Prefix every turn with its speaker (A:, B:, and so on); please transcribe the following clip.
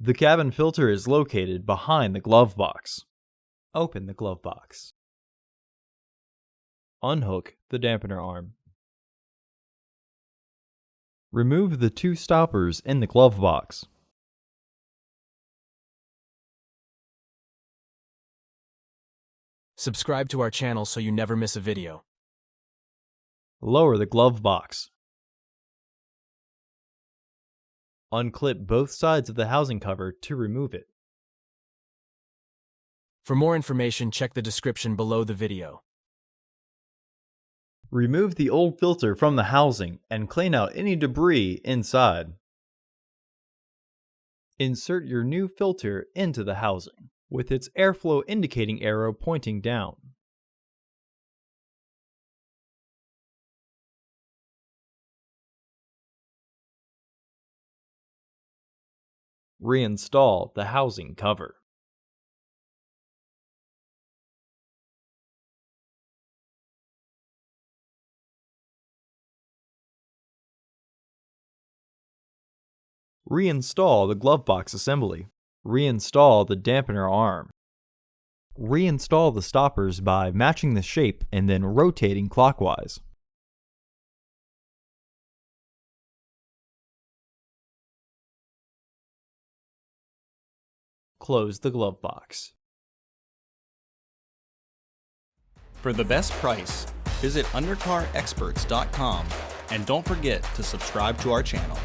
A: The cabin filter is located behind the glove box. Open the glove box. Unhook the dampener arm. Remove the two stoppers in the glove box.
B: Subscribe to our channel so you never miss a video.
A: Lower the glove box. Unclip both sides of the housing cover to remove it.
B: For more information, check the description below the video.
A: Remove the old filter from the housing and clean out any debris inside. Insert your new filter into the housing, with its airflow indicating arrow pointing down. Reinstall the housing cover. Reinstall the glove box assembly. Reinstall the dampener arm. Reinstall the stoppers by matching the shape and then rotating clockwise. Close the glove box.
C: For the best price, visit undercarexperts.com and don't forget to subscribe to our channel.